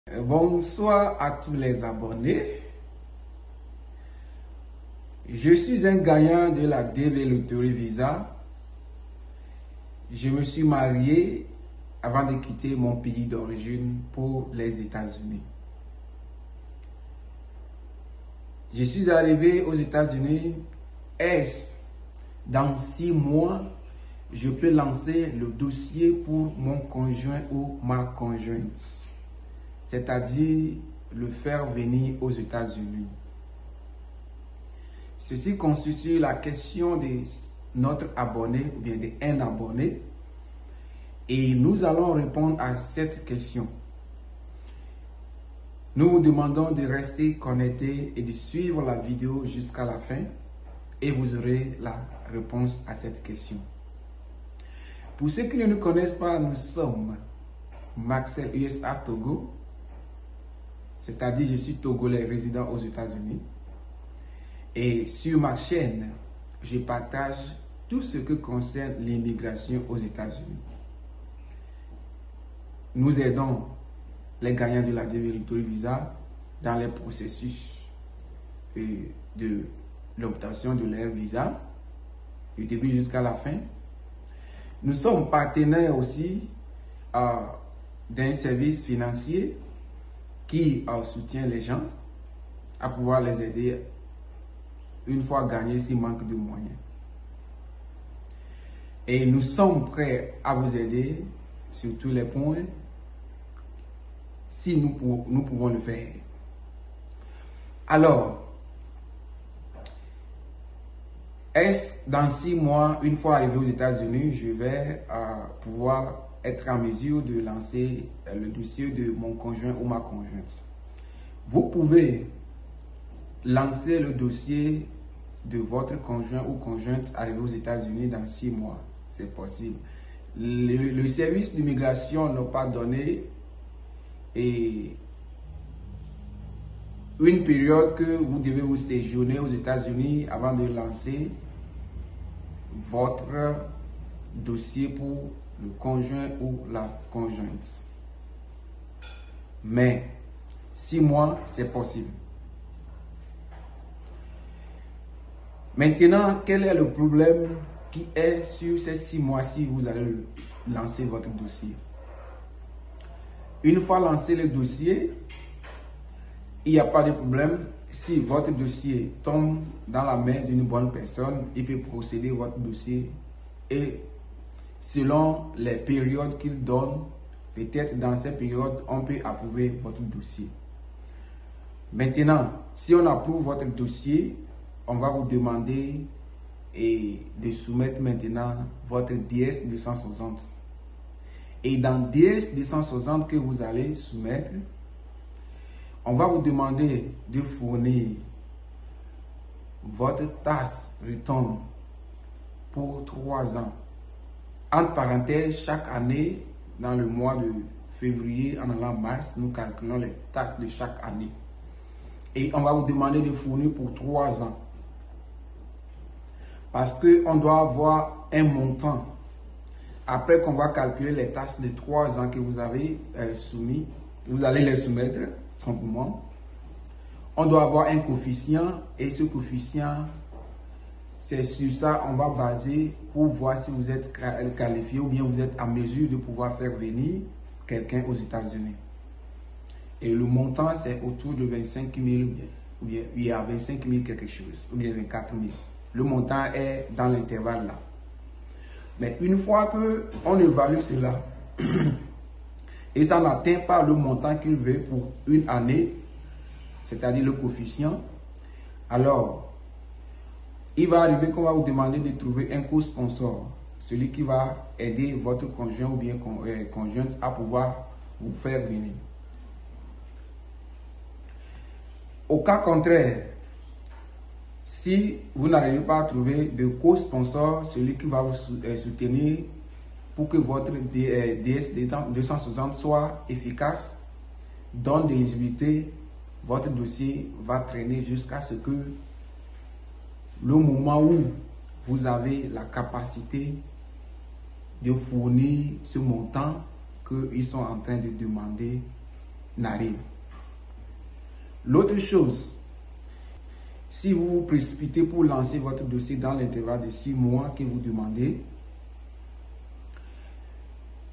Bonsoir à tous les abonnés. Je suis un gagnant de la DV Lottery Visa. Je me suis marié avant de quitter mon pays d'origine pour les États-Unis. Je suis arrivé aux États-Unis. Est-ce dans 6 mois, je peux lancer le dossier pour mon conjoint ou ma conjointe, c'est-à-dire le faire venir aux États-Unis. Ceci constitue la question de notre abonné ou bien d'un abonné et nous allons répondre à cette question. Nous vous demandons de rester connectés et de suivre la vidéo jusqu'à la fin et vous aurez la réponse à cette question. Pour ceux qui ne nous connaissent pas, nous sommes Maxel USA Togo, c'est-à-dire je suis togolais résident aux États-Unis. Et sur ma chaîne, je partage tout ce qui concerne l'immigration aux États-Unis. Nous aidons les gagnants de la DV Lottery Visa dans les processus de l'obtention de leur visa, du début jusqu'à la fin. Nous sommes partenaires aussi d'un service financier qui soutient les gens à pouvoir les aider une fois gagnés s'il manque de moyens. Et nous sommes prêts à vous aider sur tous les points si nous pouvons le faire. Alors, est-ce dans 6 mois, une fois arrivé aux États-Unis, je vais pouvoir être en mesure de lancer le dossier de mon conjoint ou ma conjointe? Vous pouvez lancer le dossier de votre conjoint ou conjointe arrivé aux États-Unis dans 6 mois. C'est possible. Le service d'immigration n'a pas donné une période que vous devez vous séjourner aux États-Unis avant de lancer votre dossier pour le conjoint ou la conjointe. Mais 6 mois, c'est possible. Maintenant, quel est le problème qui est sur ces 6 mois-ci vous allez lancer votre dossier? Une fois lancé le dossier, il n'y a pas de problème. Si votre dossier tombe dans la main d'une bonne personne, il peut procéder votre dossier et selon les périodes qu'il donne, peut-être dans ces périodes, on peut approuver votre dossier. Maintenant, si on approuve votre dossier, on va vous demander de soumettre maintenant votre DS 260. Et dans DS 260 que vous allez soumettre, on va vous demander de fournir votre taxe return pour 3 ans. Entre parenthèses, chaque année, dans le mois de février, en allant mars, nous calculons les taxes de chaque année. Et on va vous demander de fournir pour 3 ans. Parce qu'on doit avoir un montant. Après qu'on va calculer les taxes de 3 ans que vous avez soumis, vous allez les soumettre simplement. On doit avoir un coefficient et ce coefficient, c'est sur ça on va baser pour voir si vous êtes qualifié ou bien vous êtes en mesure de pouvoir faire venir quelqu'un aux États-Unis. Et le montant, c'est autour de 25 000 ou bien il y a 25 000 quelque chose, ou bien 24 000. Le montant est dans l'intervalle là. Mais une fois qu'on évalue cela, et ça n'atteint pas le montant qu'il veut pour une année, c'est-à-dire le coefficient, alors il va arriver qu'on va vous demander de trouver un co-sponsor, celui qui va aider votre conjoint ou bien conjointe à pouvoir vous faire venir. Au cas contraire, si vous n'arrivez pas à trouver de co-sponsor, celui qui va vous soutenir pour que votre DS 260 soit efficace, donne de l'éligibilité, votre dossier va traîner jusqu'à ce que le moment où vous avez la capacité de fournir ce montant qu'ils sont en train de demander n'arrive. L'autre chose, si vous vous précipitez pour lancer votre dossier dans l'intervalle de 6 mois que vous demandez,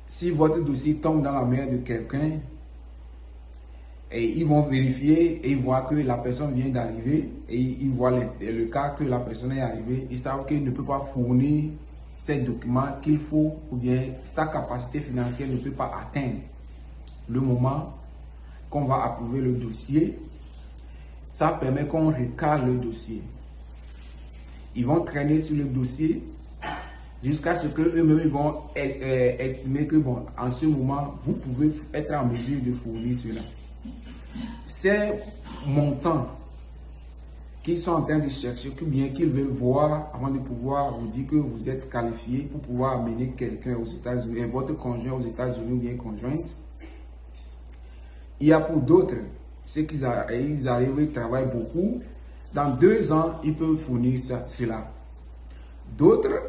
si votre dossier tombe dans la main de quelqu'un, et ils vont vérifier et ils voient que la personne vient d'arriver et ils voient le cas que la personne est arrivée, ils savent qu'il ne peut pas fournir ces documents qu'il faut ou bien sa capacité financière ne peut pas atteindre le moment qu'on va approuver le dossier. Ça permet qu'on recale le dossier. Ils vont traîner sur le dossier jusqu'à ce qu'eux-mêmes vont estimer que bon, en ce moment, vous pouvez être en mesure de fournir cela. Ces montants qu'ils sont en train de chercher, que bien qu'ils veulent voir avant de pouvoir vous dire que vous êtes qualifié pour pouvoir amener quelqu'un aux États-Unis, votre conjoint aux États-Unis ou bien conjointe. Il y a pour d'autres, ceux qui arrivent, ils travaillent beaucoup. Dans 2 ans, ils peuvent fournir cela. D'autres,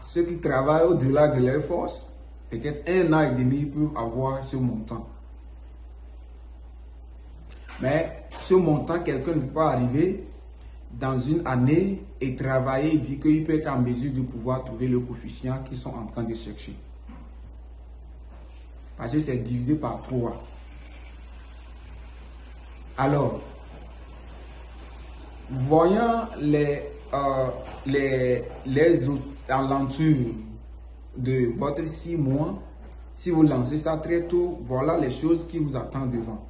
ceux qui travaillent au-delà de leur force, peut-être 1 an et demi, ils peuvent avoir ce montant. Mais ce montant, quelqu'un ne peut pas arriver dans une année et travailler et dire qu'il peut être en mesure de pouvoir trouver le coefficient qu'ils sont en train de chercher. Parce que c'est divisé par 3. Alors, voyant les aventures de votre 6 mois, si vous lancez ça très tôt, voilà les choses qui vous attendent devant.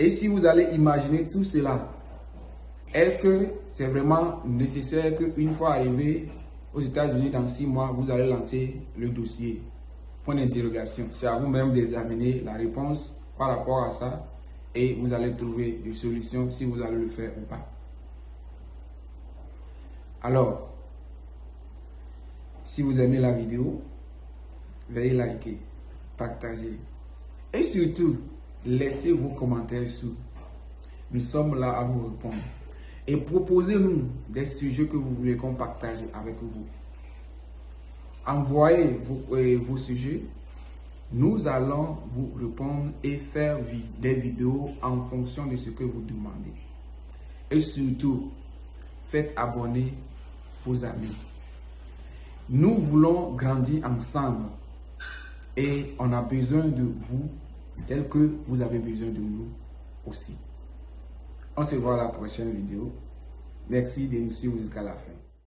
Et si vous allez imaginer tout cela, est-ce que c'est vraiment nécessaire qu'une fois arrivé aux États-Unis dans 6 mois, vous allez lancer le dossier? Point d'interrogation. C'est à vous-même d'examiner la réponse par rapport à ça et vous allez trouver des solutions si vous allez le faire ou pas. Alors, si vous aimez la vidéo, veuillez liker, partager et surtout, laissez vos commentaires dessous. Nous sommes là à vous répondre. Et proposez-nous des sujets que vous voulez qu'on partage avec vous. Envoyez vos sujets. Nous allons vous répondre et faire des vidéos en fonction de ce que vous demandez. Et surtout, faites abonner vos amis. Nous voulons grandir ensemble et on a besoin de vous tel que vous avez besoin de nous aussi. On se voit à la prochaine vidéo. Merci de nous suivre jusqu'à la fin.